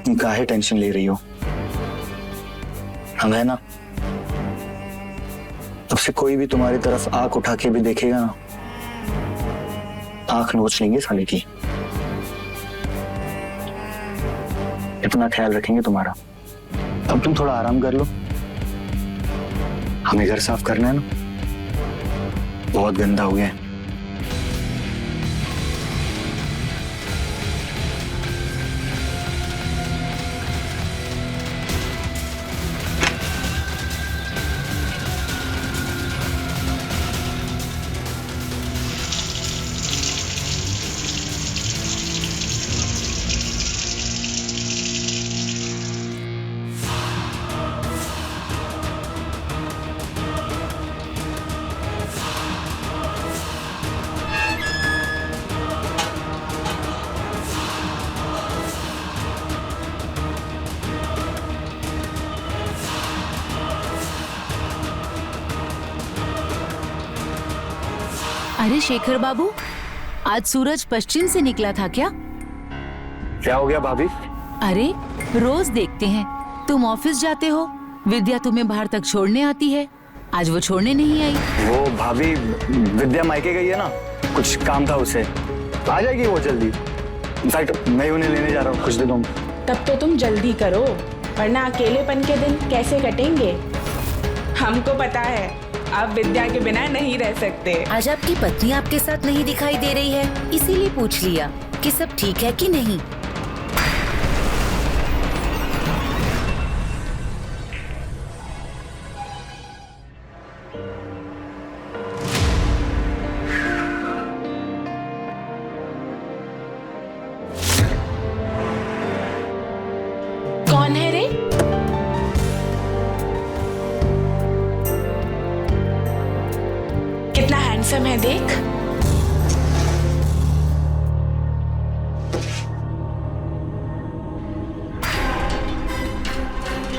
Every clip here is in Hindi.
काहे टेंशन ले रही हो? हम है ना। अब से कोई भी तुम्हारी तरफ आंख उठा के भी देखेगा ना, आंख नोच लेंगे साले की। इतना ख्याल रखेंगे तुम्हारा। अब तुम थोड़ा आराम कर लो, हमें घर साफ करना है ना, बहुत गंदा हो गया है। अरे शेखर बाबू, आज सूरज पश्चिम से निकला था क्या? क्या हो गया भाभी? अरे रोज देखते हैं तुम ऑफिस जाते हो, विद्या तुम्हें बाहर तक छोड़ने आती है, आज वो छोड़ने नहीं आई। वो भाभी, विद्या मायके गई है ना, कुछ काम था उसे, आ जाएगी वो जल्दी। इनफैक्ट मैं उन्हें लेने जा रहा हूँ कुछ दिनों में। तब तो तुम जल्दी करो, वरना अकेलेपन के दिन कैसे कटेंगे? हमको पता है आप विद्या के बिना नहीं रह सकते। आज आपकी पत्नी आपके साथ नहीं दिखाई दे रही है, इसीलिए पूछ लिया कि सब ठीक है कि नहीं। कौन है रे? कितना हैंडसम है देख।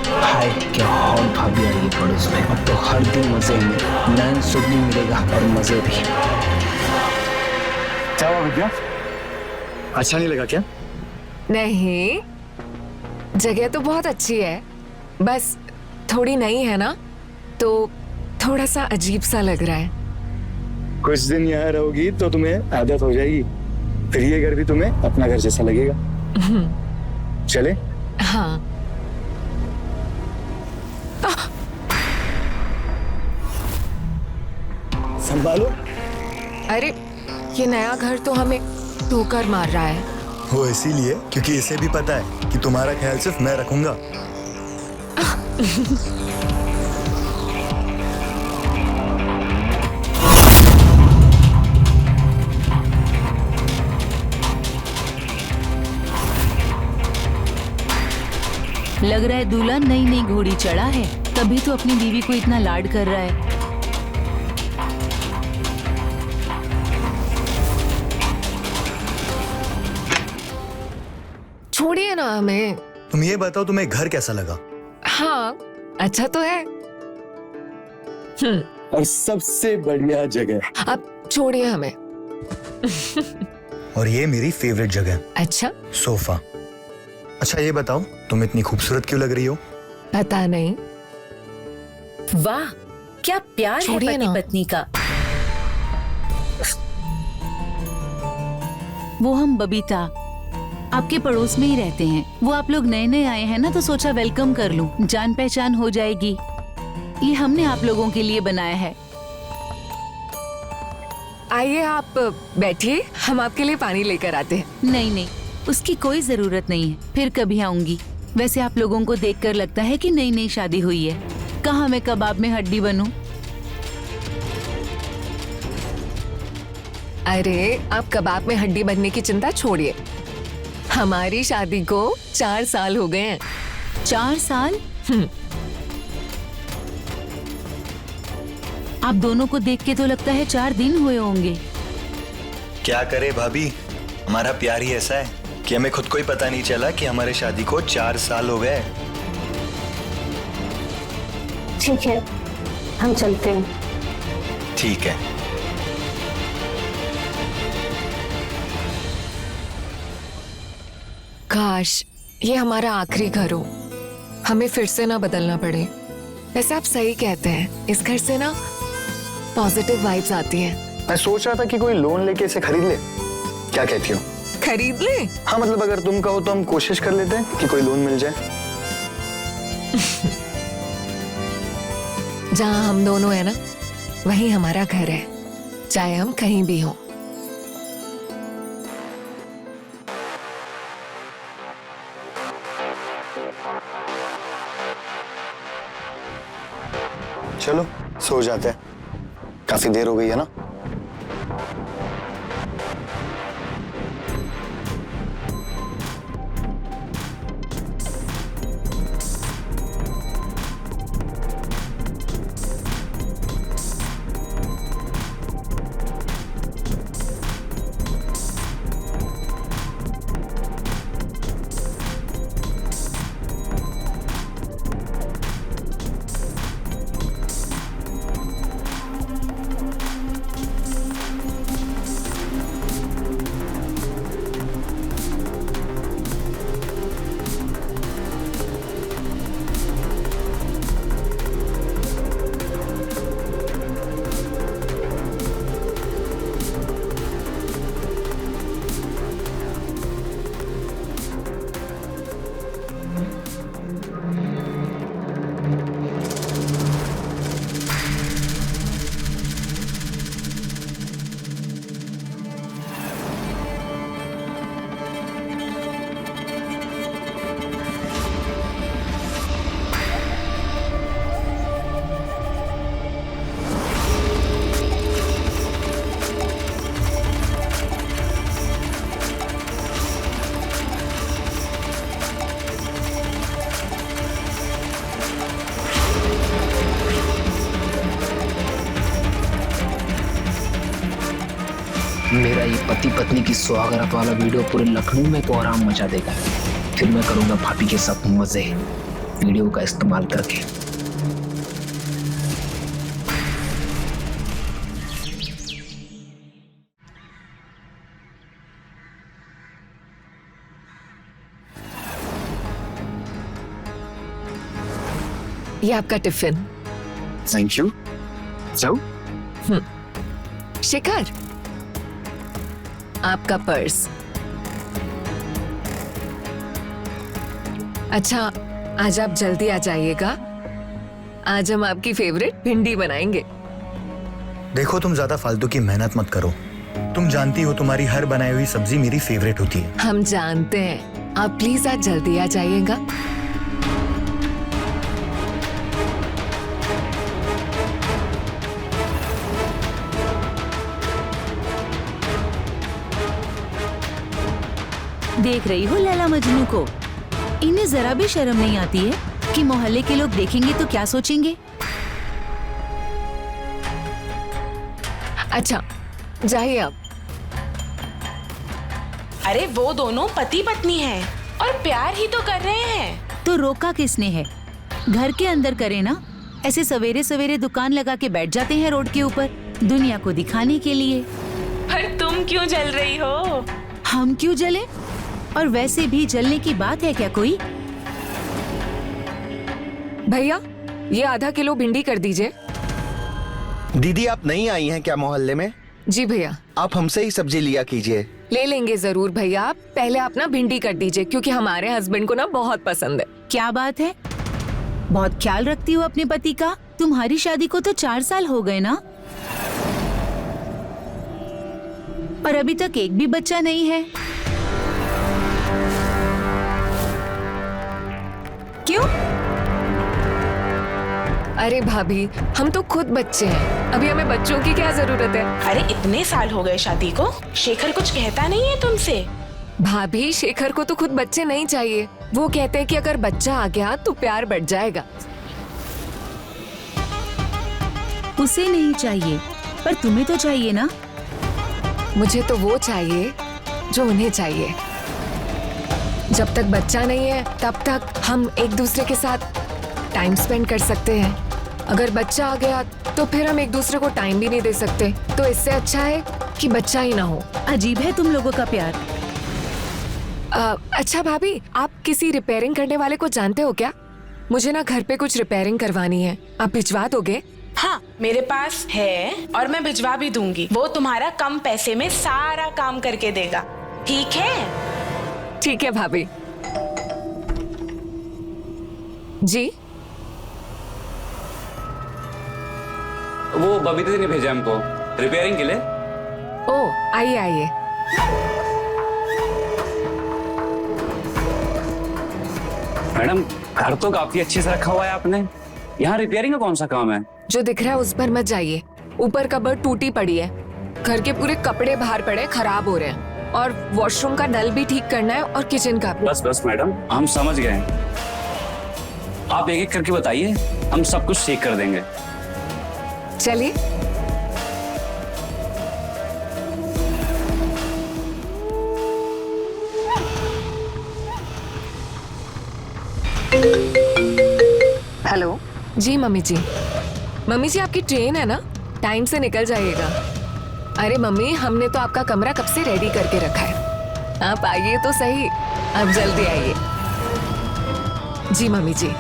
हाय क्या हॉट भाभी आ रही है पड़ोस में। अब तो हर दिन मजे में, नैन सुख भी मिलेगा और मजे भी। क्या हुआ विद्या? अच्छा नहीं लगा क्या? नहीं, जगह तो बहुत अच्छी है, बस थोड़ी नई है ना, तो थोड़ा सा अजीब सा लग रहा है। कुछ दिन यहाँ रहोगी तो तुम्हें आदत हो जाएगी, फिर ये घर भी तुम्हें अपना घर जैसा लगेगा। चले? हाँ। संभालो। अरे ये नया घर तो हमें ठोकर मार रहा है। वो इसीलिए क्योंकि इसे भी पता है कि तुम्हारा ख्याल सिर्फ मैं रखूंगा। लग रहा है दूल्हा नई नई घोड़ी चढ़ा है, तभी तो अपनी बीवी को इतना लाड कर रहा है। छोड़िए ना हमें। तुम ये बताओ तुम्हें घर कैसा लगा? हाँ अच्छा तो है। और सबसे बढ़िया जगह। अब छोड़िए हमें। और ये मेरी फेवरेट जगह, अच्छा सोफा। अच्छा ये बताओ तुम इतनी खूबसूरत क्यों लग रही हो? पता नहीं। वाह क्या प्यार है छोड़िए पति ना। पत्नी का। वो हम बबीता आपके पड़ोस में ही रहते हैं। वो आप लोग नए नए आए हैं ना, तो सोचा वेलकम कर लूं, जान पहचान हो जाएगी। ये हमने आप लोगों के लिए बनाया है। आइए आप बैठिए, हम आपके लिए पानी लेकर आते हैं। नहीं नहीं, उसकी कोई जरूरत नहीं है, फिर कभी आऊंगी। वैसे आप लोगों को देखकर लगता है कि नई नई शादी हुई है। कहाँ मैं कबाब में हड्डी बनूं? अरे आप कबाब में हड्डी बनने की चिंता छोड़िए, हमारी शादी को 4 साल हो गए हैं। 4 साल? आप दोनों को देख के तो लगता है 4 दिन हुए होंगे। क्या करे भाभी, हमारा प्यार ही ऐसा है कि हमें खुद को ही पता नहीं चला कि हमारे शादी को 4 साल हो गए। ठीक है, हम चलते हैं। ठीक है। काश ये हमारा आखिरी घर हो, हमें फिर से ना बदलना पड़े। वैसे आप सही कहते हैं, इस घर से ना पॉजिटिव वाइब्स आती हैं। मैं सोच रहा था कि कोई लोन लेके इसे खरीद ले, क्या कहती हो? खरीद ले? हाँ मतलब अगर तुम कहो तो हम कोशिश कर लेते हैं कि कोई लोन मिल जाए। जहाँ हम दोनों है ना, वही हमारा घर है, चाहे हम कहीं भी हों। चलो सो जाते हैं, काफी देर हो गई है ना। मेरा ये पति पत्नी की सुहागरात वाला वीडियो पूरे लखनऊ में कोहराम मचा देगा। फिर मैं करूंगा भाभी के साथ मजे वीडियो का इस्तेमाल करके। ये आपका टिफिन। Thank you. जाओ। शिखर, आपका पर्स। अच्छा, आज आप जल्दी आ जाइएगा, आज हम आपकी फेवरेट भिंडी बनाएंगे। देखो तुम ज्यादा फालतू की मेहनत मत करो, तुम जानती हो तुम्हारी हर बनाई हुई सब्जी मेरी फेवरेट होती है। हम जानते हैं, आप प्लीज आज जल्दी आ जाइएगा। देख रही हो लैला मजनू को, इन्हें जरा भी शर्म नहीं आती है कि मोहल्ले के लोग देखेंगे तो क्या सोचेंगे। अच्छा, जाइए आप। अरे वो दोनों पति पत्नी हैं और प्यार ही तो कर रहे हैं। तो रोका किसने है? घर के अंदर करे ना, ऐसे सवेरे सवेरे दुकान लगा के बैठ जाते हैं रोड के ऊपर, दुनिया को दिखाने के लिए। पर तुम क्यों जल रही हो? हम क्यों जले? और वैसे भी जलने की बात है क्या कोई? भैया, ये आधा किलो भिंडी कर दीजिए। दीदी आप नहीं आई हैं क्या मोहल्ले में? जी भैया। आप हमसे ही सब्जी लिया कीजिए। ले लेंगे जरूर भैया, आप पहले आप ना भिंडी कर दीजिए, क्योंकि हमारे हस्बैंड को ना बहुत पसंद है। क्या बात है, बहुत ख्याल रखती हो अपने पति का। तुम्हारी शादी को तो 4 साल हो गए ना, और अभी तक एक भी बच्चा नहीं है। क्यों? अरे भाभी, हम तो खुद बच्चे हैं, अभी हमें बच्चों की क्या जरूरत है? अरे इतने साल हो गए शादी को, शेखर कुछ कहता नहीं है तुमसे? भाभी, शेखर को तो खुद बच्चे नहीं चाहिए, वो कहते हैं कि अगर बच्चा आ गया तो प्यार बढ़ जाएगा। उसे नहीं चाहिए, पर तुम्हें तो चाहिए ना। मुझे तो वो चाहिए जो उन्हें चाहिए। जब तक बच्चा नहीं है तब तक हम एक दूसरे के साथ टाइम स्पेंड कर सकते हैं। अगर बच्चा आ गया तो फिर हम एक दूसरे को टाइम भी नहीं दे सकते, तो इससे अच्छा है कि बच्चा ही ना हो। अजीब है तुम लोगों का प्यार। अच्छा भाभी, आप किसी रिपेयरिंग करने वाले को जानते हो क्या? मुझे ना घर पे कुछ रिपेयरिंग करवानी है, आप भिजवा दोगे? हाँ, मेरे पास है और मैं भिजवा भी दूंगी। वो तुम्हारा कम पैसे में सारा काम करके देगा, ठीक है? ठीक है भाभी जी। वो बबीता जी ने भेजा हमको रिपेयरिंग के लिए। ओ आइए आइए। मैडम, घर तो काफी अच्छे से रखा हुआ है आपने, यहाँ रिपेयरिंग का कौन सा काम है? जो दिख रहा है उस पर मत जाइए। ऊपर कबर्ड टूटी पड़ी है, घर के पूरे कपड़े बाहर पड़े खराब हो रहे हैं, और वॉशरूम का नल भी ठीक करना है और किचन का भी। बस बस मैडम, हम समझ गए हैं। आप एक एक करके बताइए, हम सब कुछ ठीक कर देंगे। चलिए। हेलो। जी मम्मी जी। मम्मी जी, आपकी ट्रेन है ना, टाइम से निकल जाइएगा। अरे मम्मी, हमने तो आपका कमरा कब से रेडी करके रखा है, आप आइए तो सही, आप जल्दी आइए। जी मम्मी जी।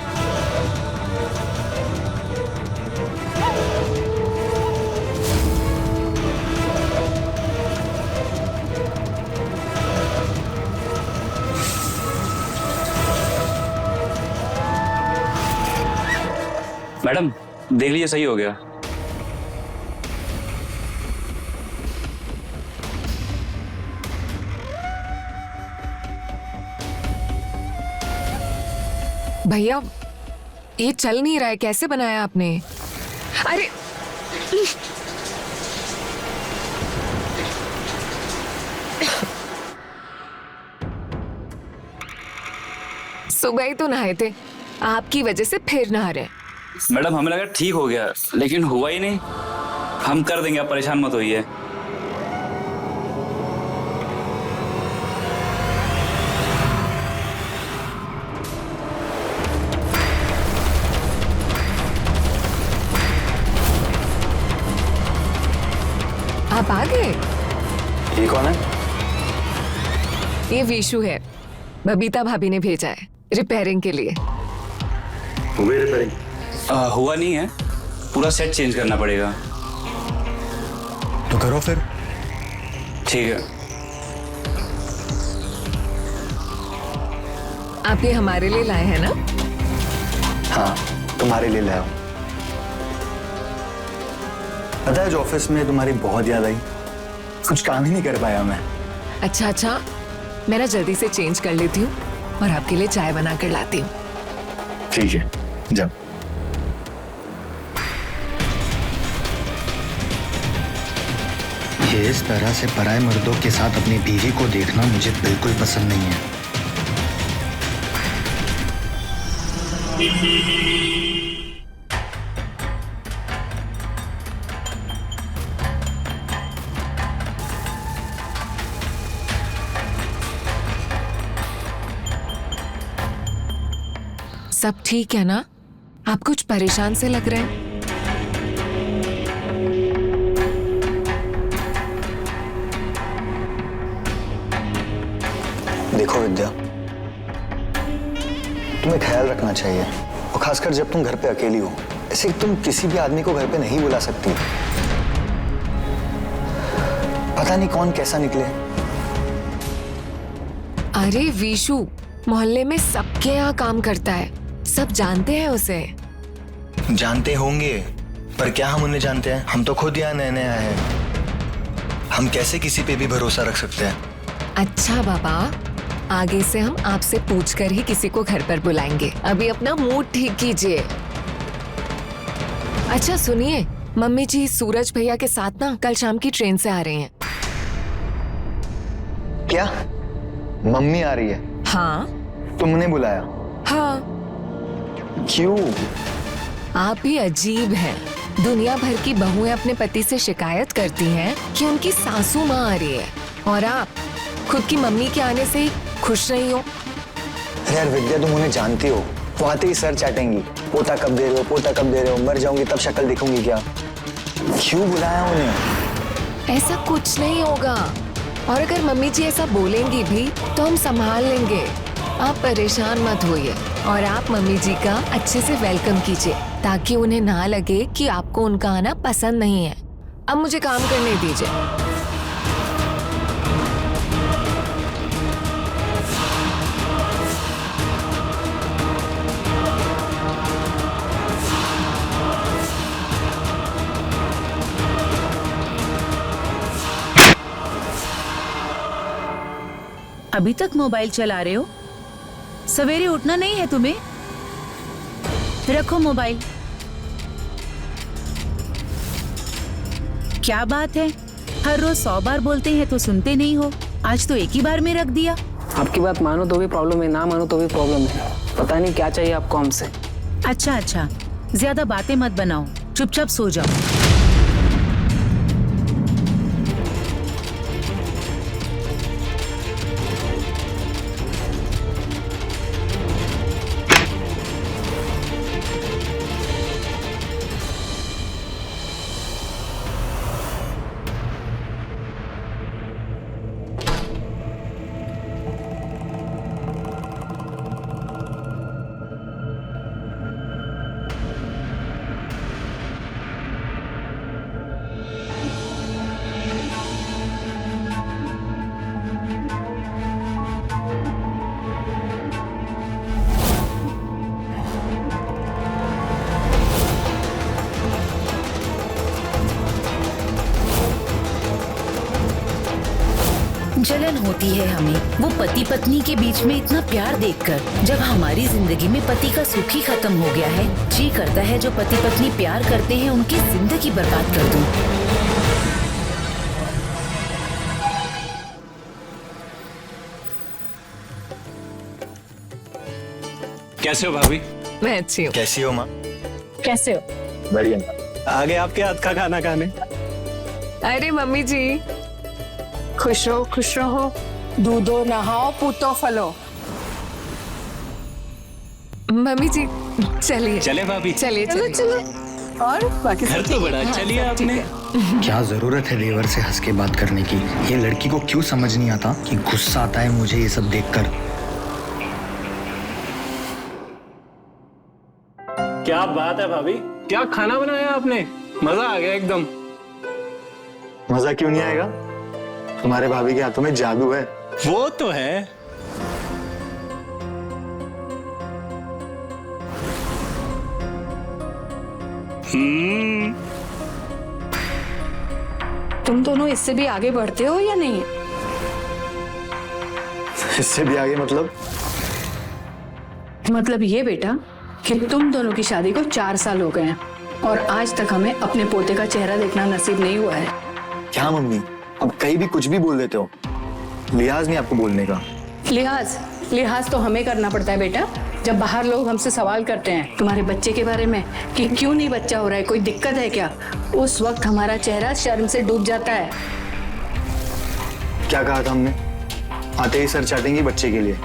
मैडम देख लीजिए, सही हो गया। भैया, ये चल नहीं रहा है, कैसे बनाया आपने? अरे सुबह ही तो नहाए थे, आपकी वजह से फिर नहा रहे। मैडम हमें लगा ठीक हो गया, लेकिन हुआ ही नहीं। हम कर देंगे, आप परेशान मत होइए। आप आ गए? ये कौन है? ये विशु है, बबीता भाभी ने भेजा है रिपेयरिंग के लिए। हुई रिपेयरिंग? हुआ नहीं है, पूरा सेट चेंज करना पड़ेगा। तो करो फिर। ठीक है। आप ये हमारे लिए लाए हैं ना? हाँ, तुम्हारे लिए लाया हूं। पता है, जो ऑफिस में तुम्हारी बहुत याद आई, कुछ काम ही नहीं कर पाया मैं। अच्छा अच्छा, मैं ना जल्दी से चेंज कर लेती हूँ और आपके लिए चाय बना कर लाती हूँ। ठीक है, जब। ये इस तरह से पराये मर्दों के साथ अपनी बीवी को देखना मुझे बिल्कुल पसंद नहीं है। सब ठीक है ना? आप कुछ परेशान से लग रहे हैं। देखो विद्या, तुम्हें ख्याल रखना चाहिए, और खासकर जब तुम घर पे अकेली हो। ऐसे तुम किसी भी आदमी को घर पे नहीं बुला सकती। पता नहीं कौन कैसा निकले। अरे विशु मोहल्ले में सबके यहाँ काम करता है, सब जानते हैं उसे। जानते होंगे, पर क्या हम उन्हें जानते हैं? हम तो खुद यहाँ नए नए आए हैं। हम कैसे किसी पे भी भरोसा रख सकते हैं? अच्छा बाबा, आगे से हम आपसे पूछकर ही किसी को घर पर बुलाएंगे। अभी अपना मूड ठीक कीजिए। अच्छा सुनिए, मम्मी जी सूरज भैया के साथ ना कल शाम की ट्रेन से आ रहे हैं। क्या? मम्मी आ रही है? हाँ। तुमने बुलाया? हाँ। क्यों? आप भी अजीब हैं। दुनिया भर की बहुएं अपने पति से शिकायत करती हैं कि उनकी सासू माँ आ रही है, और आप खुद की मम्मी के आने से ही खुश नहीं हो। अरे यार विद्या, तुम उन्हें जानती हो, वो आते ही सर चाटेंगी। पोता कब दे रहे हो, पोता कब दे रहे हो, मर जाऊंगी तब शक्ल दिखूंगी क्या? क्यों बुलाया उन्हें? ऐसा कुछ नहीं होगा, और अगर मम्मी जी ऐसा बोलेंगी भी तो हम संभाल लेंगे। आप परेशान मत होइए और आप मम्मी जी का अच्छे से वेलकम कीजिए ताकि उन्हें ना लगे कि आपको उनका आना पसंद नहीं है। अब मुझे काम करने दीजिए। अभी तक मोबाइल चला रहे हो? सवेरे उठना नहीं है तुम्हें? रखो मोबाइल। क्या बात है, हर रोज 100 बार बोलते हैं तो सुनते नहीं हो, आज तो एक ही बार में रख दिया। आपकी बात मानो तो भी प्रॉब्लम है, ना मानो तो भी प्रॉब्लम है। पता नहीं क्या चाहिए आपको हमसे। अच्छा, ज्यादा बातें मत बनाओ, चुपचाप सो जाओ। जलन होती है हमें वो पति पत्नी के बीच में इतना प्यार देखकर। जब हमारी जिंदगी में पति का सुख ही खत्म हो गया है, जी करता है जो पति पत्नी प्यार करते हैं उनकी जिंदगी बर्बाद कर दूं। कैसे हो भाभी? मैं अच्छी हूँ। कैसी हो माँ? कैसे हो? बढ़िया। आगे आपके हाथ का खाना खाने। अरे मम्मी जी, खुश रहो, दूधो नहाओ, पूतो फलो। मम्मी जी चलिए। चले भाभी? चलिए। और बाकी घर तो बड़ा अच्छा लिया आपने। क्या जरूरत है देवर से हंस के बात करने की? ये लड़की को क्यों समझ नहीं आता कि गुस्सा आता है मुझे ये सब देखकर। क्या बात है भाभी, क्या खाना बनाया आपने, मजा आ गया एकदम। मजा क्यों नहीं आएगा? तुम्हारे भाभी के हाथों में जादू है। वो तो है। तुम दोनों इससे भी आगे बढ़ते हो या नहीं? इससे भी आगे मतलब ये बेटा कि तुम दोनों की शादी को 4 साल हो गए हैं और आज तक हमें अपने पोते का चेहरा देखना नसीब नहीं हुआ है। क्या मम्मी, अब कहीं भी कुछ भी बोल देते हो, लिहाज नहीं आपको बोलने का। लिहाज तो हमें करना पड़ता है बेटा। जब बाहर लोग हमसे सवाल करते हैं तुम्हारे बच्चे के बारे में कि क्यों नहीं बच्चा हो रहा है, कोई दिक्कत है क्या, उस वक्त हमारा चेहरा शर्म से डूब जाता है। क्या कहा था हमने? आते ही सर चाटेंगी बच्चे के लिए,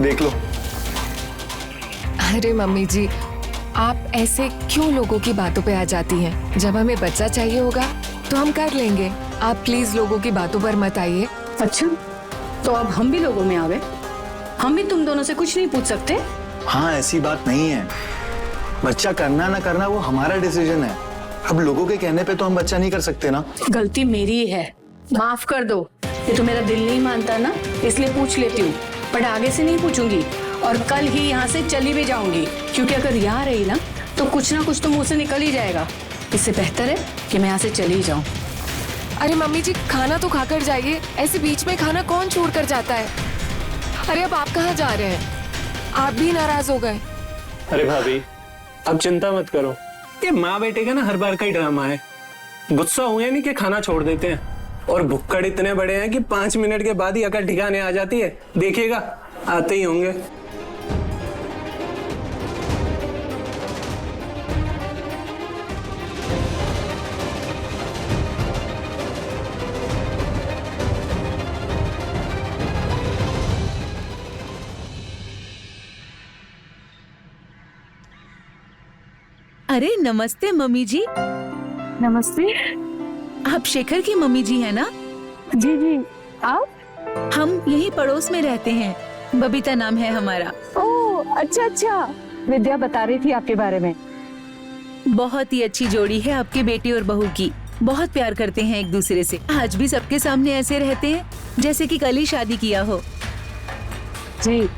देख लो। अरे मम्मी जी, आप ऐसे क्यों लोगों की बातों पे आ जाती हैं? जब हमें बच्चा चाहिए होगा तो हम कर लेंगे। आप प्लीज लोगों की बातों पर मत आइए। अच्छा, तो अब हम भी लोगों में आ गए? हम भी तुम दोनों से कुछ नहीं पूछ सकते? हाँ, ऐसी बात नहीं है। बच्चा करना ना करना वो हमारा डिसीजन है। अब लोगों के कहने पे तो हम बच्चा नहीं कर सकते ना। गलती मेरी है, माफ कर दो। ये तो मेरा दिल नहीं मानता ना, इसलिए पूछ लेती हूँ, पर आगे से नहीं पूछूंगी और कल ही यहाँ से चली भी जाऊंगी, क्योंकि अगर यहाँ रही ना कुछ तो मुंह से निकल ही जाएगा। इससे बेहतर है कि मैं यहाँ से चली जाऊं। अरे मम्मी जी, खाना तो खाकर जाइए, ऐसे बीच में खाना कौन छोड़ कर जाता है? अरे अब आप कहाँ जा रहे हैं? आप भी नाराज हो गए। अरे भाभी, अब चिंता मत करो, ये माँ बेटे का ना हर बार का ही ड्रामा है। गुस्सा हुए नहीं कि खाना छोड़ देते हैं, और भुक्कड़ इतने बड़े हैं कि 5 मिनट के बाद ही अकल ठिकाने आ जाती है। देखिएगा, आते ही होंगे। अरे नमस्ते मम्मी जी। नमस्ते। आप शेखर की मम्मी जी है ना? जी जी, आप? हम यही पड़ोस में रहते हैं, बबीता नाम है हमारा। ओह अच्छा अच्छा, विद्या बता रही थी आपके बारे में। बहुत ही अच्छी जोड़ी है आपके बेटे और बहू की, बहुत प्यार करते हैं एक दूसरे से। आज भी सबके सामने ऐसे रहते हैं जैसे कि कल ही शादी किया हो। जी,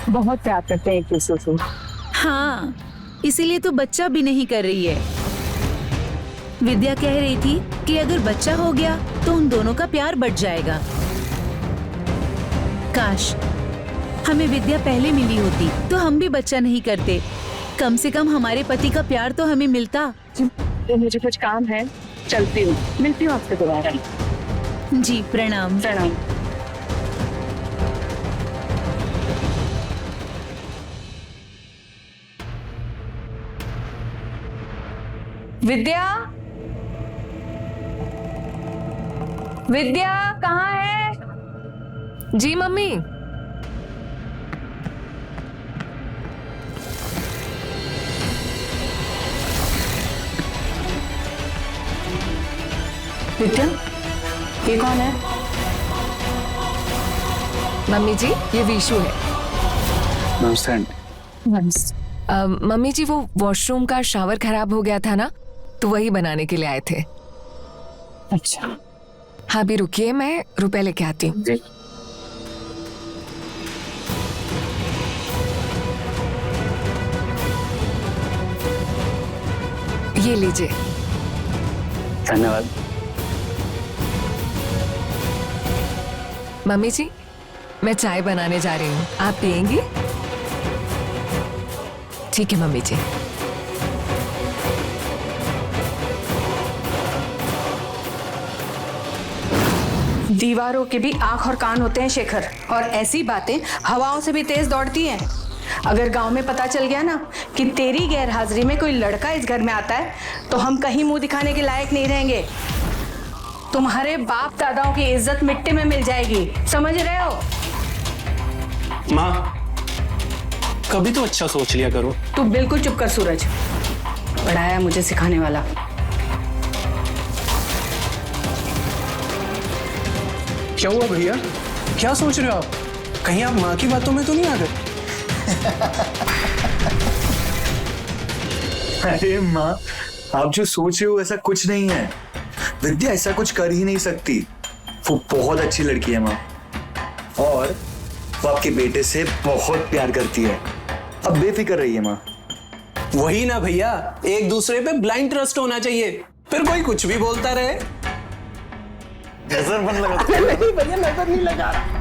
बहुत प्यार करते हैं एक दूसरे से। हाँ, इसीलिए तो बच्चा भी नहीं कर रही है। विद्या कह रही थी कि अगर बच्चा हो गया तो उन दोनों का प्यार बढ़ जाएगा। काश हमें विद्या पहले मिली होती तो हम भी बच्चा नहीं करते। कम से कम हमारे पति का प्यार तो हमें मिलता। तो मुझे कुछ काम है, चलती हूँ, मिलती हूँ आपसे दोबारा। जी प्रणाम। प्रणाम। विद्या, विद्या कहाँ है? जी मम्मी। विद्या, ये कौन है? मम्मी जी, ये विशु है। मम्मी जी, वो वॉशरूम का शावर खराब हो गया था ना, तो वही बनाने के लिए आए थे। अच्छा। हाँ भी रुकिए, मैं रुपए लेके आती हूँ। ये लीजिए। धन्यवाद। मम्मी जी, मैं चाय बनाने जा रही हूँ, आप पियेंगी? ठीक है मम्मी जी। दीवारों के भी आंख और कान होते हैं शेखर, और ऐसी बातें हवाओं से भी तेज दौड़ती हैं। अगर गांव में पता चल गया ना कि तेरी गैर हाजिरी में कोई लड़का इस घर में आता है तो हम कहीं मुंह दिखाने के लायक नहीं रहेंगे। तुम्हारे बाप दादाओं की इज्जत मिट्टी में मिल जाएगी, समझ रहे हो? माँ, कभी तो अच्छा सोच लिया करो। तू बिल्कुल चुप कर सूरज, पढ़ाया मुझे सिखाने वाला। क्या हुआ भैया, क्या सोच रहे हो आप? कहीं आप माँ की बातों में तो नहीं आ गए? अरे माँ, आप जो सोच रहे हो ऐसा कुछ नहीं है। विद्या ऐसा कुछ कर ही नहीं सकती। वो बहुत अच्छी लड़की है माँ, और वो आपके बेटे से बहुत प्यार करती है। अब बेफिक्र रहिए माँ। वही ना भैया, एक दूसरे पे ब्लाइंड ट्रस्ट होना चाहिए, फिर कोई कुछ भी बोलता रहे। नजर बंद लगा। नहीं भैया, नजर नहीं लगा रहा।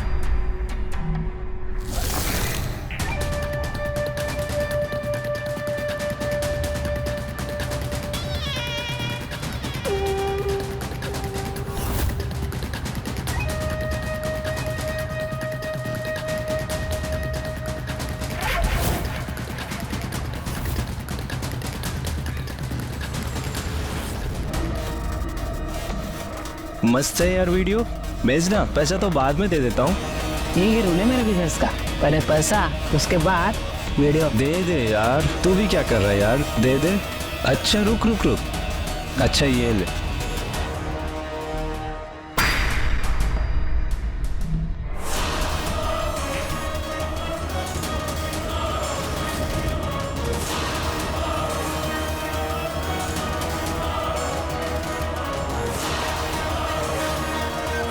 मस्त है यार वीडियो, भेजना। पैसा तो बाद में दे देता हूँ। ये हीरो ने मेरे बिजनेस का, पहले पैसा उसके बाद वीडियो। दे दे यार, तू भी क्या कर रहा है यार, दे दे। अच्छा रुक रुक रुक, अच्छा ये ले।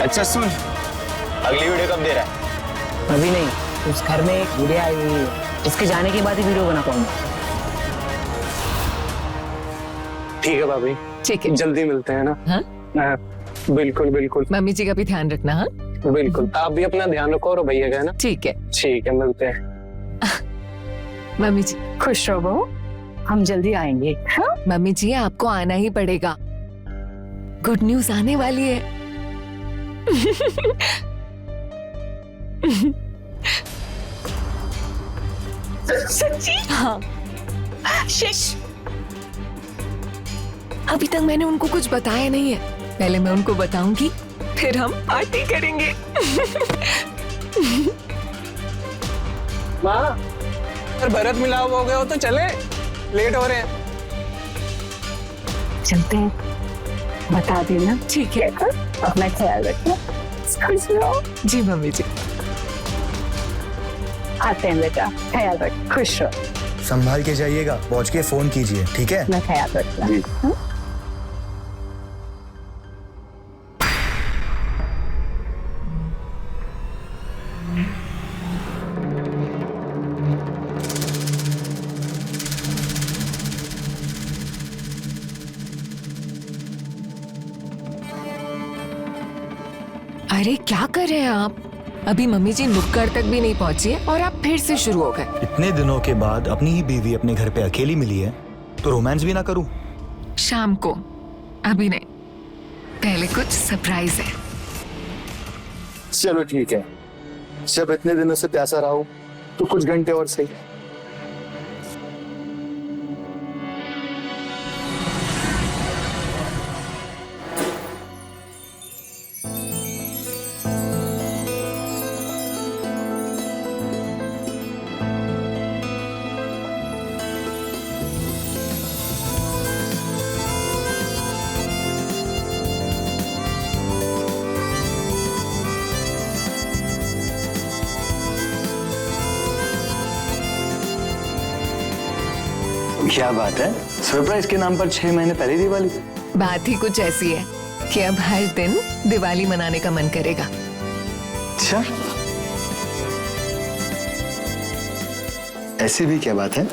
अच्छा सुन, अगली वीडियो कब दे रहा है? अभी नहीं, उस घर में एक वीडियो आई हुई है, इसके जाने के बाद ही वीडियो बना पाऊंगा। ठीक है भाभी, ठीक है, जल्दी मिलते हैं ना। हाँ? बिल्कुल बिल्कुल। मम्मी जी का भी ध्यान रखना। हाँ बिल्कुल, आप भी अपना ध्यान रखो और भैया का है ना। ठीक है। ठीक है, मिलते हैं। मम्मी जी खुश रहो बहू, हम जल्दी आएंगे। हाँ? मम्मी जी, आपको आना ही पड़ेगा, गुड न्यूज आने वाली है। सच्ची? हाँ। अभी तक मैंने उनको कुछ बताया नहीं है, पहले मैं उनको बताऊंगी, फिर हम पार्टी करेंगे। माँ, अगर भरत मिलाप हो गया हो तो चले, लेट हो रहे हैं। चलते हैं, बता देना। ठीक है, अपना ख्याल रखना। खुश रहो। जी मम्मी जी। आते हैं बेटा, ख्याल रख, खुश रहो। संभाल के जाइएगा, पहुंच के फोन कीजिए, ठीक है? मैं ख्याल रखना। अरे क्या कर रहे हैं आप? अभी मम्मी जी नुक्कड़ तक भी नहीं पहुंची है और आप फिर से शुरू हो गए। इतने दिनों के बाद अपनी ही बीवी अपने घर पे अकेली मिली है तो रोमांस भी ना करूं? शाम को, अभी नहीं, पहले कुछ सरप्राइज है। चलो ठीक है, जब इतने दिनों से प्यासा रहा हूं तो कुछ घंटे और सही। क्या बात है, सरप्राइज के नाम पर 6 महीने पहले दिवाली? बात ही कुछ ऐसी है कि अब हर दिन दिवाली मनाने का मन करेगा। अच्छा, ऐसी भी क्या बात है?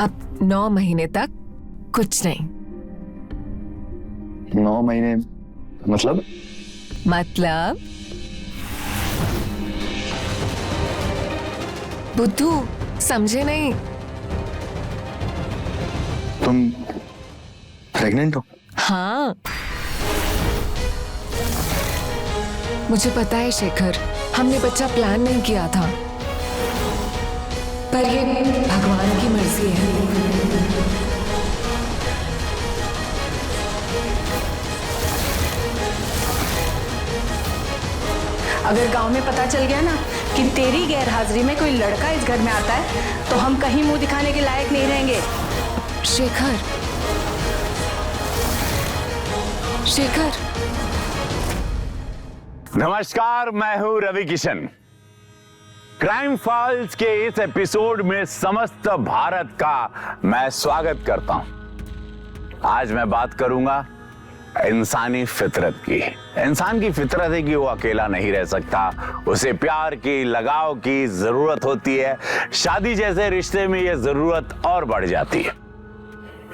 अब 9 महीने तक कुछ नहीं। 9 महीने मतलब? बुद्धू, समझे नहीं? तुम प्रेग्नेंट हो? हाँ, मुझे पता है शेखर, हमने बच्चा प्लान नहीं किया था, पर ये भगवान की मर्जी है। अगर गांव में पता चल गया ना कि तेरी गैर हाजिरी में कोई लड़का इस घर में आता है तो हम कहीं मुंह दिखाने के लायक नहीं रहेंगे। शेखर, शेखर। नमस्कार, मैं हूं रवि किशन। क्राइम फाइल्स के इस एपिसोड में समस्त भारत का मैं स्वागत करता हूं। आज मैं बात करूंगा इंसानी फितरत की। इंसान की फितरत है कि वो अकेला नहीं रह सकता, उसे प्यार की, लगाव की जरूरत होती है। शादी जैसे रिश्ते में ये जरूरत और बढ़ जाती है।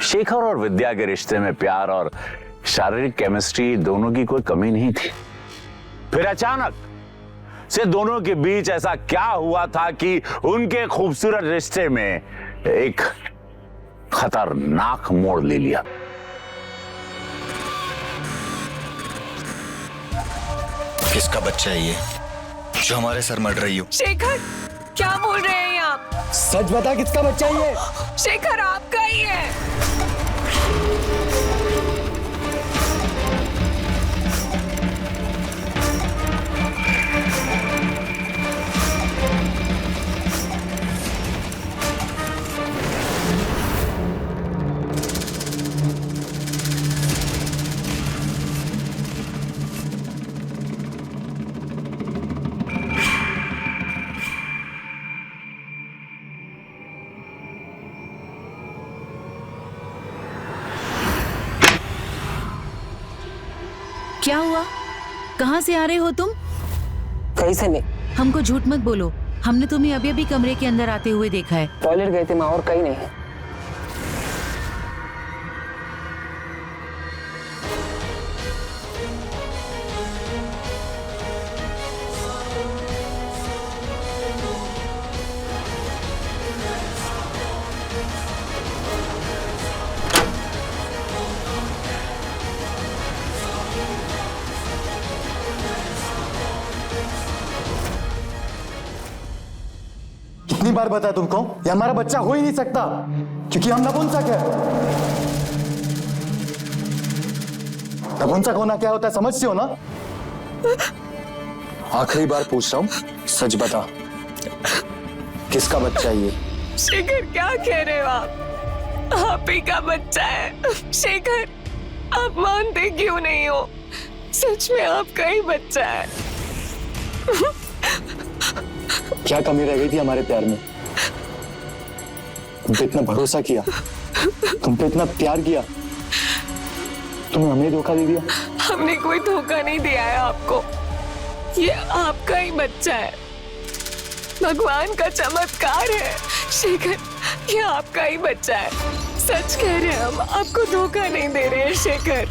शेखर और विद्या के रिश्ते में प्यार और शारीरिक केमिस्ट्री दोनों की कोई कमी नहीं थी। फिर अचानक से दोनों के बीच ऐसा क्या हुआ था कि उनके खूबसूरत रिश्ते में एक खतरनाक मोड़ ले लिया। किसका बच्चा है ये जो हमारे सर मर रही हो? शेखर, क्या बोल रहे हैं आप? सच बता, किसका बच्चा है ये? शेखर, आपका ही है। क्या हुआ? कहाँ से आ रहे हो तुम? कहीं से नहीं। हमको झूठ मत बोलो, हमने तुम्हें अभी अभी कमरे के अंदर आते हुए देखा है। टॉयलेट गए थे माँ, और कहीं नहीं। कितनी बार बताया तुमको, ये हमारा बच्चा हो ही नहीं सकता क्योंकि हम नपुंसक है। नपुंसक होना क्या होता है समझते हो ना? आखिरी बार पूछ रहा हूं, सच बता, किसका बच्चा है ये? शेखर क्या कह रहे हो आप ही का बच्चा है। शेखर आप मानते क्यों नहीं हो? सच में आपका ही बच्चा है। क्या कमी रह गई थी हमारे प्यार में? तुम पे इतना भरोसा किया, तुम पे इतना प्यार किया, तुमने हमें धोखा दे दिया। हमने कोई धोखा नहीं दिया है आपको, ये आपका ही बच्चा है, भगवान का चमत्कार है। शेखर ये आपका ही बच्चा है, सच कह रहे हैं हम, आपको धोखा नहीं दे रहे हैं शेखर।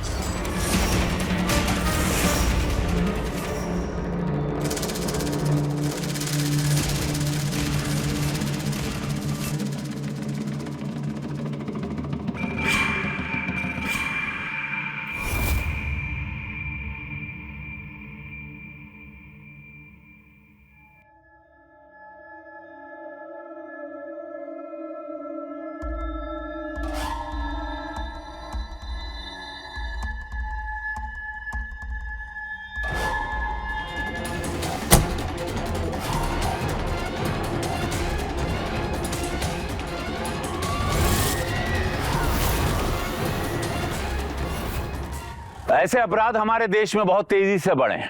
ऐसे अपराध हमारे देश में बहुत तेजी से बढ़े हैं,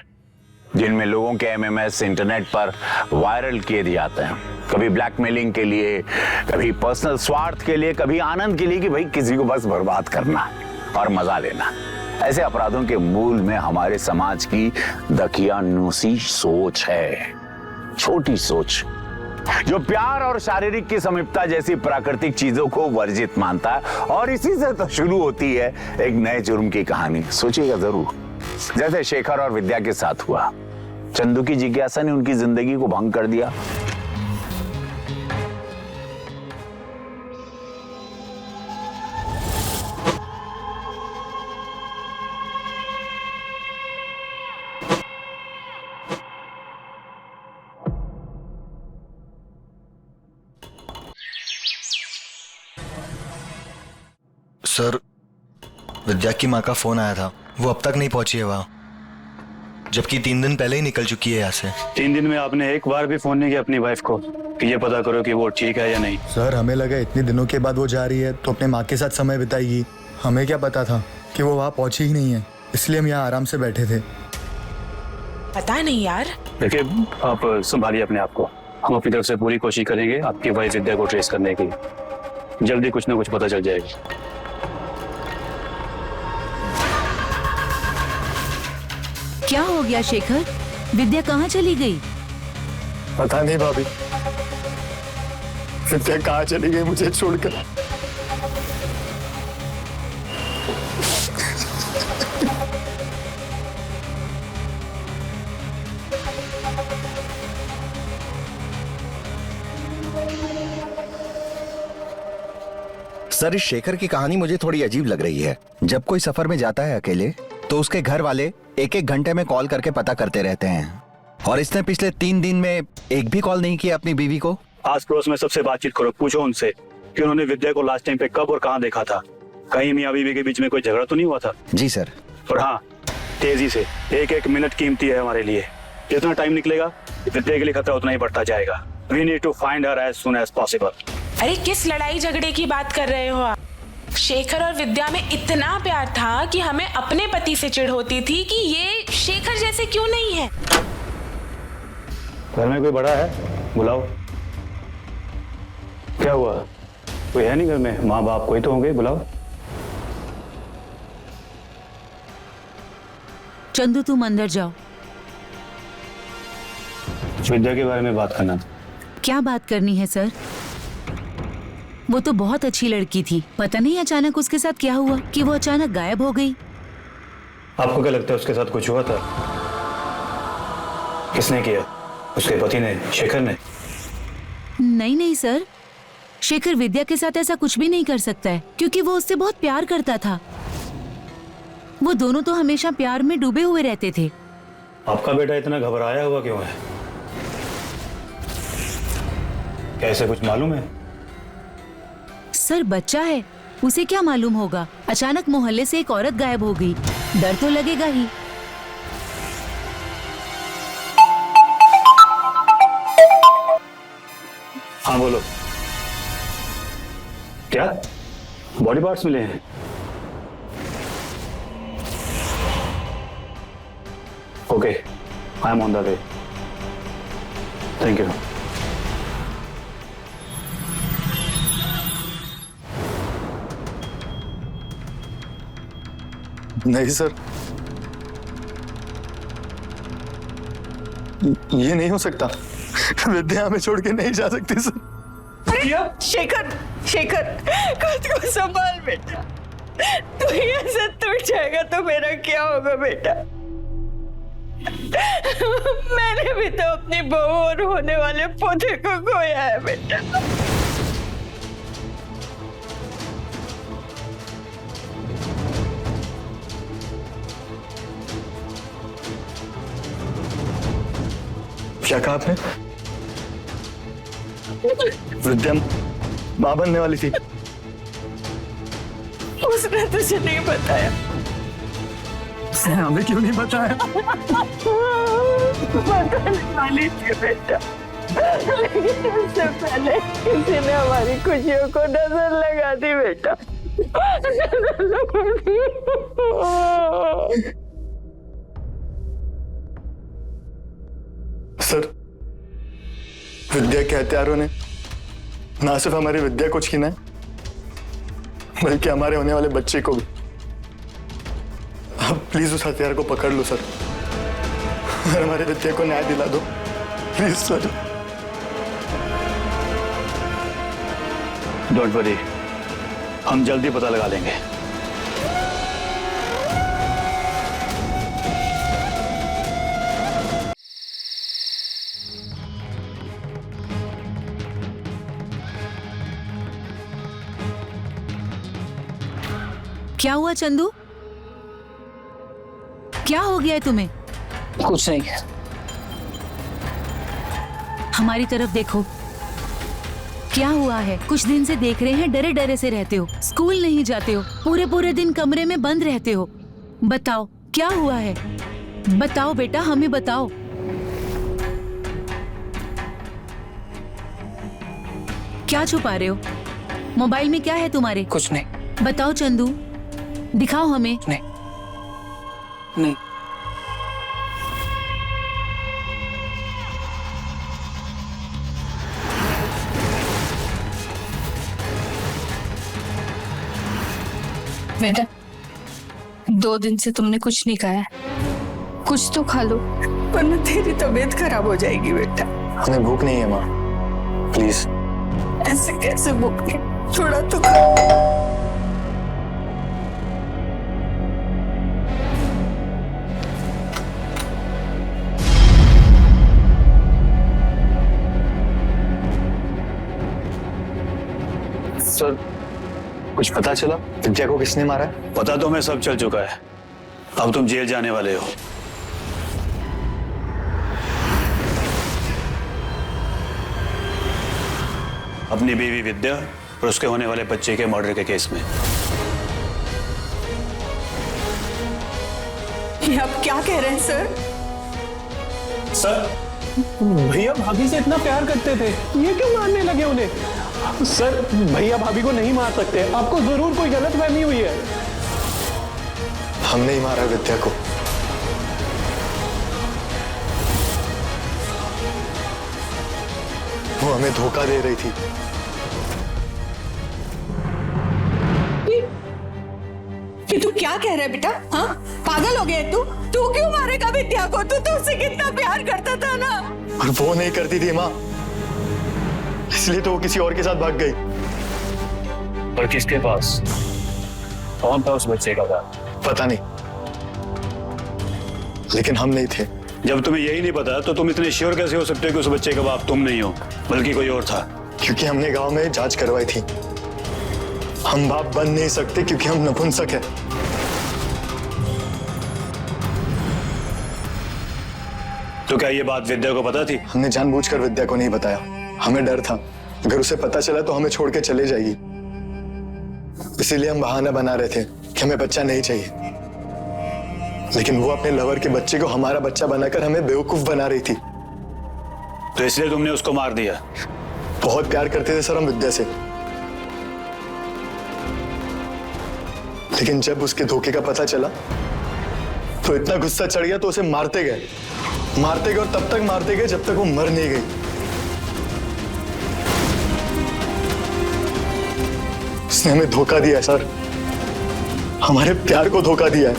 जिनमें लोगों के एमएमएस इंटरनेट पर वायरल किए जाते हैं। कभी ब्लैकमेलिंग के लिए, कभी पर्सनल स्वार्थ के लिए, कभी आनंद के लिए कि भाई किसी को बस बर्बाद करना और मजा लेना। ऐसे अपराधों के मूल में हमारे समाज की दकियानूसी सोच है, छोटी सोच, जो प्यार और शारीरिक की समीपता जैसी प्राकृतिक चीजों को वर्जित मानता है। और इसी से तो शुरू होती है एक नए जुर्म की कहानी। सोचिएगा जरूर, जैसे शेखर और विद्या के साथ हुआ। चंदू की जिज्ञासा ने उनकी जिंदगी को भंग कर दिया। सर, विद्या की माँ का फोन आया था, वो अब तक नहीं पहुंची है वहाँ, जबकि 3 दिन पहले ही निकल चुकी है यहाँ से। 3 दिन में आपने एक बार भी फोन नहीं किया अपनी वाइफ को कि ये पता करो कि वो ठीक है या नहीं? सर, हमें लगा इतने दिनों के बाद वो जा रही है तो अपने माँ के साथ समय बिताएगी। हमें क्या पता था कि वो वहाँ पहुंची ही नहीं है, इसलिए हम यहाँ आराम से बैठे थे। पता नहीं यार। देखिए, आप संभालिए अपने आप को, हम अपनी तरफ से पूरी कोशिश करेंगे आपकी वाइफ विद्या को ट्रेस करने की। जल्दी कुछ ना कुछ पता चल जाएगा। क्या हो गया शेखर? विद्या कहाँ चली गई? पता नहीं भाभी, विद्या कहाँ चली गई मुझे छोड़कर। सर, इस शेखर की कहानी मुझे थोड़ी अजीब लग रही है। जब कोई सफर में जाता है अकेले तो उसके घर वाले 1-1 घंटे में कॉल करके पता करते रहते हैं, और इसने पिछले 3 दिन में एक भी कॉल नहीं किया अपनी बीवी को। आस पड़ोस में सबसे बातचीत करो, पूछो उनसे कि उन्होंने विद्या को लास्ट टाइम पे कब और कहाँ देखा था। कहीं मियाँ बीवी के बीच में कोई झगड़ा तो नहीं हुआ था? जी सर। और हाँ, तेजी से, 1-1 मिनट कीमती है हमारे लिए। जितना टाइम निकलेगा विद्या के लिए खतरा उतना ही बढ़ता जाएगा। We need to find her as soon as possible. अरे किस लड़ाई झगड़े की बात कर रहे हो आप? शेखर और विद्या में इतना प्यार था कि हमें अपने पति से चिढ़ होती थी कि ये शेखर जैसे क्यों नहीं है। घर में कोई बड़ा है? बुलाओ। क्या हुआ? कोई है नहीं घर में? माँ बाप कोई तो होंगे, बुलाओ। चंदू, तुम अंदर जाओ। विद्या के बारे में बात करना। क्या बात करनी है सर? वो तो बहुत अच्छी लड़की थी, पता नहीं अचानक उसके साथ क्या हुआ कि वो अचानक गायब हो गई। आपको क्या लगता है उसके साथ कुछ हुआ था? किसने किया? उसके पति ने, शेखर ने? नहीं नहीं सर, शेखर विद्या के साथ ऐसा कुछ भी नहीं कर सकता है, क्योंकि वो उससे बहुत प्यार करता था। वो दोनों तो हमेशा प्यार में डूबे हुए रहते थे। आपका बेटा इतना घबराया हुआ क्यों है? कैसे कुछ मालूम है? सर बच्चा है, उसे क्या मालूम होगा? अचानक मोहल्ले से एक औरत गायब हो गई, डर तो लगेगा ही। हाँ बोलो। क्या बॉडी पार्ट्स मिले हैं? Okay, I am on the way. Thank you. नहीं सर, ये नहीं हो सकता। विद्या हमें छोड़ के नहीं जा सकती सर। शेखर, शेखर, खुद को संभाल बेटा। तू ऐसे टूट जाएगा तो मेरा क्या होगा बेटा? मैंने भी तो अपनी बहू और होने वाले पोते को खोया है बेटा। क्या कहा आपने? विद्या मां बनने वाली थी। उसने तुझे नहीं बताया? उसने हमें क्यों नहीं बताया? बताने वाली थी बेटा, लेकिन उससे पहले किसी ने हमारी खुशियों को नजर लगा दी बेटा। नजर लगा दी। सर, विद्या के हत्यारों ने ना सिर्फ हमारी विद्या को छीना है, बल्कि हमारे होने वाले बच्चे को भी। आप प्लीज उस हथियार को पकड़ लो सर, और हमारी विद्या को न्याय दिला दो प्लीज सर। डोंट वरी, हम जल्दी पता लगा लेंगे। क्या हुआ चंदू? क्या हो गया है तुम्हें? कुछ नहीं। हमारी तरफ देखो, क्या हुआ है? कुछ दिन से देख रहे हैं, डरे डरे से रहते हो, स्कूल नहीं जाते हो, पूरे पूरे दिन कमरे में बंद रहते हो। बताओ क्या हुआ है? बताओ बेटा, हमें बताओ। क्या छुपा रहे हो? मोबाइल में क्या है तुम्हारे? कुछ नहीं। बताओ चंदू, दिखाओ हमें। नहीं, नहीं। बेटा, 2 दिन से तुमने कुछ नहीं खाया, कुछ तो खा लो, वरना तेरी तबीयत खराब हो जाएगी बेटा। हमें भूख नहीं है माँ, प्लीज। ऐसे कैसे भूख नहीं? थोड़ा तो खा। सर, कुछ पता चला विद्या को किसने मारा है? पता तो हमें सब चल चुका है। अब तुम जेल जाने वाले हो। अपनी बीवी विद्या और उसके होने वाले बच्चे के मर्डर के केस में। ये आप क्या कह रहे हैं सर? सर, भैया भाभी से इतना प्यार करते थे, ये क्यों मारने लगे उन्हें? सर, भैया भाभी को नहीं मार सकते, आपको जरूर कोई गलतफहमी हुई है। हमने ही मारा विद्या को। वो हमें धोखा दे रही थी। ये तू क्या कह रहा है बेटा? हाँ, पागल हो गया तू? तू क्यों मारेगा विद्या को? तू तो उससे कितना प्यार करता था ना। और वो नहीं करती थी माँ, इसलिए तो वो किसी और के साथ भाग गई। और किसके पास? कौन था उस बच्चे का बाप? पता नहीं, लेकिन हम नहीं थे। जब तुम्हें यही नहीं पता तो तुम इतने श्योर कैसे हो सकते हो कि उस बच्चे का बाप तुम नहीं हो बल्कि कोई और था? क्योंकि हमने गांव में जांच करवाई थी। हम बाप बन नहीं सकते क्योंकि हम नपुंसक हैं। तो क्या ये बात विद्या को पता थी? हमने जानबूझकर विद्या को नहीं बताया, हमें डर था अगर उसे पता चला तो हमें छोड़ के चले जाएगी। इसीलिए हम बहाना बना रहे थे कि हमें बच्चा नहीं चाहिए, लेकिन वो अपने लवर के बच्चे को हमारा बच्चा बनाकर हमें बेवकूफ बना रही थी। तो इसलिए तुमने उसको मार दिया? बहुत प्यार करते थे सर हम विद्या से, लेकिन जब उसके धोखे का पता चला तो इतना गुस्सा चढ़ गया तो उसे मारते गए और तब तक मारते गए जब तक वो मर नहीं गई। उसने हमें धोखा दिया है सर, हमारे प्यार को धोखा दिया है।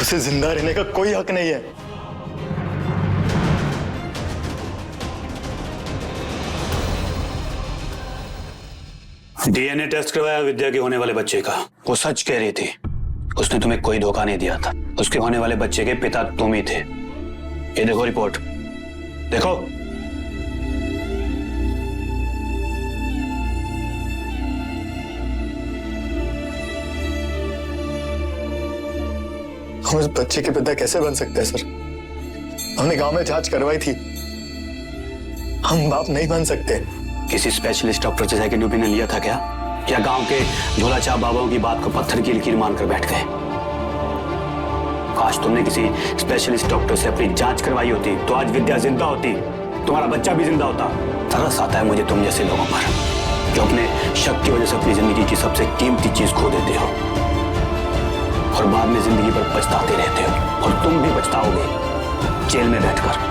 उसे जिंदा रहने का कोई हक नहीं है। डीएनए टेस्ट करवाया विद्या के होने वाले बच्चे का। वो सच कह रही थी, उसने तुम्हें कोई धोखा नहीं दिया था। उसके होने वाले बच्चे के पिता तुम ही थे। ये देखो रिपोर्ट, देखो। हम उस बच्चे के पिता कैसे बन सकते हैं सर? हमने गांव में जांच करवाई थी, हम बाप नहीं बन सकते। किसी स्पेशलिस्ट डॉक्टर से सेकंड ओपिनियन लिया था क्या? या गांव के झोला छाप बाबाओं की बात को पत्थर की लकीर मानकर बैठ गए? काश तुमने किसी स्पेशलिस्ट डॉक्टर से अपनी जांच करवाई होती तो आज विद्या जिंदा होती, तुम्हारा बच्चा भी जिंदा होता। तरस आता है मुझे तुम जैसे लोगों पर, जो अपने शक की वजह से अपनी जिंदगी की सबसे कीमती चीज खो देते हो और बाद में जिंदगी पर पछताते रहते हो। और तुम भी पछताओगे जेल में बैठकर।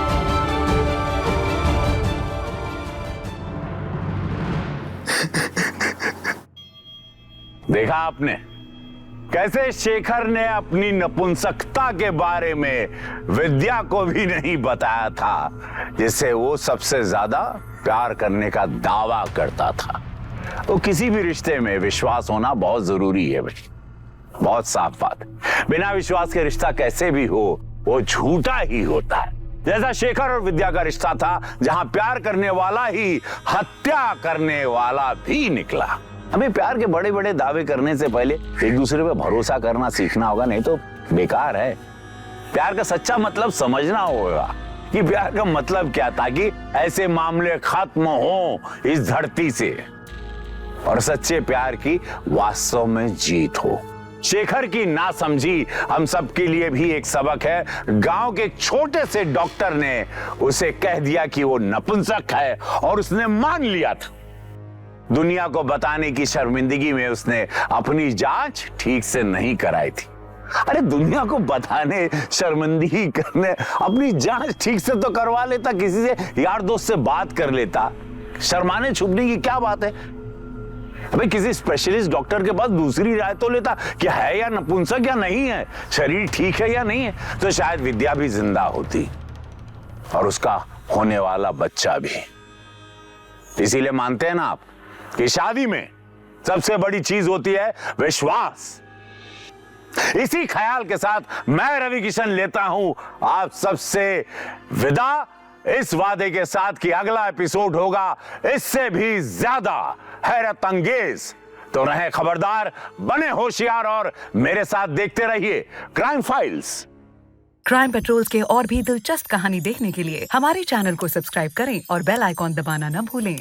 देखा आपने कैसे शेखर ने अपनी नपुंसकता के बारे में विद्या को भी नहीं बताया था, जिससे वो सबसे ज्यादा प्यार करने का दावा करता था। तो किसी भी रिश्ते में विश्वास होना बहुत जरूरी है भाई, बहुत साफ बात। बिना विश्वास के रिश्ता कैसे भी हो वो झूठा ही होता है। जैसा शेखर और विद्या का रिश्ता था, जहां प्यार करने वाला ही हत्या करने वाला भी निकला। हमें प्यार के बड़े बड़े दावे करने से पहले एक दूसरे पे भरोसा करना सीखना होगा, नहीं तो बेकार है। प्यार का सच्चा मतलब समझना होगा कि प्यार का मतलब क्या, ताकि ऐसे मामले खत्म हो इस धरती से और सच्चे प्यार की वास्तव में जीत हो। शेखर की नासमझी हम सबके लिए भी एक सबक है। गांव के छोटे से डॉक्टर ने उसे कह दिया कि वो नपुंसक है और उसने मान लिया था। दुनिया को बताने की शर्मिंदगी में उसने अपनी जांच ठीक से नहीं कराई थी। अरे दुनिया को बताने, शर्मिंदगी करने, अपनी जांच ठीक से तो करवा लेता, किसी से यार दोस्त से बात कर लेता। शर्माने छुपने की क्या बात है? अबे किसी स्पेशलिस्ट डॉक्टर के पास दूसरी राय तो लेता कि है या नपुंसक या नहीं है, शरीर ठीक है या नहीं है, तो शायद विद्या भी जिंदा होती और उसका होने वाला बच्चा भी। इसीलिए मानते हैं ना आप कि शादी में सबसे बड़ी चीज होती है विश्वास। इसी ख्याल के साथ मैं रवि किशन लेता हूं आप सबसे विदा, इस वादे के साथ कि अगला एपिसोड होगा इससे भी ज्यादा हैरत अंगेज। तो रहे खबरदार, बने होशियार और मेरे साथ देखते रहिए क्राइम फाइल्स। क्राइम पेट्रोल्स के और भी दिलचस्प कहानी देखने के लिए हमारे चैनल को सब्सक्राइब करें और बेल आइकॉन दबाना न भूलें।